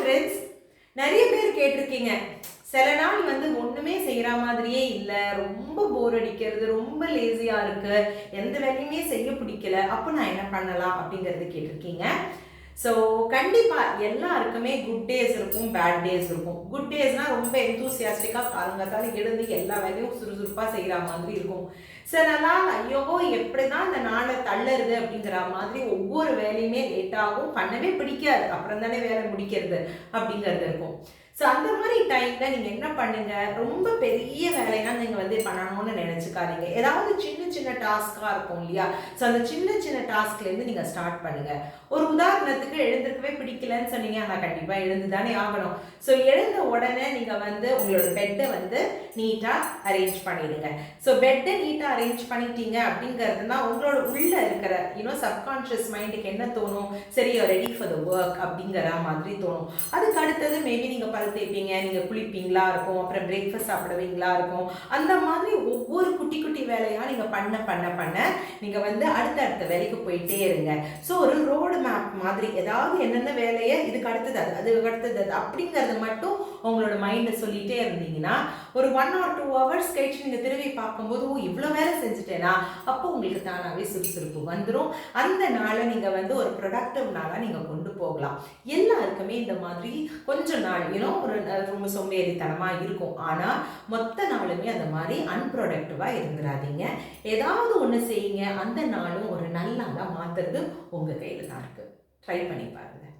Friends, நிறைய பேர் கேட்டிருக்கீங்க, சில நாள் வந்து ஒன்றுமே செய்கிற மாதிரியே இல்லை, ரொம்ப போர் அடிக்கிறது, ரொம்ப லேசியாக இருக்குது, எந்த வேலையுமே செய்ய பிடிக்கல, அப்போ நான் என்ன பண்ணலாம் அப்படிங்கிறது கேட்டிருக்கீங்க. ஸோ கண்டிப்பாக எல்லாருக்குமே குட் டேஸ் இருக்கும், பேட் டேஸ் இருக்கும். குட் டேஸ்னால் ரொம்ப எந்தூசியாஸ்டிக்காக காலங்காத்தால எழுந்து எல்லா வேலையும் சுறுசுறுப்பாக செய்கிற மாதிரி இருக்கும். சில நாள் ஐயோ எப்படி தான் இந்த நாளை தள்ளுறது அப்படிங்கிற மாதிரி ஒவ்வொரு வேலையுமே லேட்டாகும், பண்ணவே பிடிக்காது, அப்புறம் தானே வேலை முடிக்கிறது அப்படிங்கிறது இருக்கும். ஸோ அந்த மாதிரி டைமில் நீங்கள் என்ன பண்ணுங்க, ரொம்ப பெரிய வேலையாக நீங்கள் வந்து பண்ணணும்னு நினச்சிக்காதீங்க. ஏதாவது சின்ன சின்ன டாஸ்காக இருக்கும் இல்லையா? ஸோ அந்த சின்ன சின்ன டாஸ்க்லேருந்து நீங்கள் ஸ்டார்ட் பண்ணுங்கள். ஒரு உதாரணத்துக்கு எழுந்திருக்கவே பிடிக்கலன்னு சொன்னீங்க, ஆனால் கண்டிப்பாக எழுந்து தானே ஆகணும். ஸோ எழுந்த உடனே நீங்கள் வந்து உங்களோட பெட்டை வந்து நீட்டாக அரேஞ்ச் பண்ணிடுங்க. ஸோ பெட்டை நீட்டாக அரேஞ்ச் பண்ணிட்டீங்க அப்படிங்கிறதுனா உங்களோட உள்ளே இருக்கிற சப்கான்ஷியஸ் மைண்டுக்கு என்ன தோணும், சரி ரெடி ஃபார் த ஒர்க் அப்படிங்கிற மாதிரி தோணும். அதுக்கு அடுத்தது மேபி நீங்கள் பல் தேய்ப்பீங்க, நீங்கள் குளிப்பீங்களா இருக்கும், அப்புறம் பிரேக்ஃபாஸ்ட் சாப்பிடுவீங்களா இருக்கும். அந்த மாதிரி ஒவ்வொரு குட்டி குட்டி வேலையாக நீங்கள் பண்ண பண்ண பண்ண நீங்கள் வந்து அடுத்த வேலைக்கு போயிட்டே இருங்க. ஸோ ஒரு ரோடு மேப் மாதிரி ஏதாவது என்னென்ன வேலையை இதுக்கு அடுத்தது அதுக்கு அடுத்தது அப்படிங்கிறது மட்டும் உங்களோட மைண்டை சொல்லிகிட்டே இருந்தீங்கன்னா ஒரு 1 or 2 hours கழிச்சு நீங்கள் திரும்பி பார்க்கும்போது இவ்வளோ வேலை செஞ்சுட்டேனா, அப்போ உங்களுக்கு தானாகவே சுறுசுறுப்பு வந்துடும். அந்த நாளை நீங்கள் வந்து ஒரு ப்ரொடக்டிவ் நாளாக நீங்கள் கொண்டு போகலாம். எல்லாருக்குமே இந்த மாதிரி கொஞ்சம் நாள் ஒரு ரொம்ப சோம்பேறித்தனமாக இருக்கும். ஆனால் மொத்த நாளுமே அந்த மாதிரி அன்ப்ரொடக்டிவாக இருந்துடாதீங்க. ஏதாவது ஒன்று செய்யுங்க, அந்த நாளும் ஒரு நல்ல நாளாக மாற்றுறது உங்கள் கையில் தான் இருக்குது. ட்ரை பண்ணி பாருங்கள்.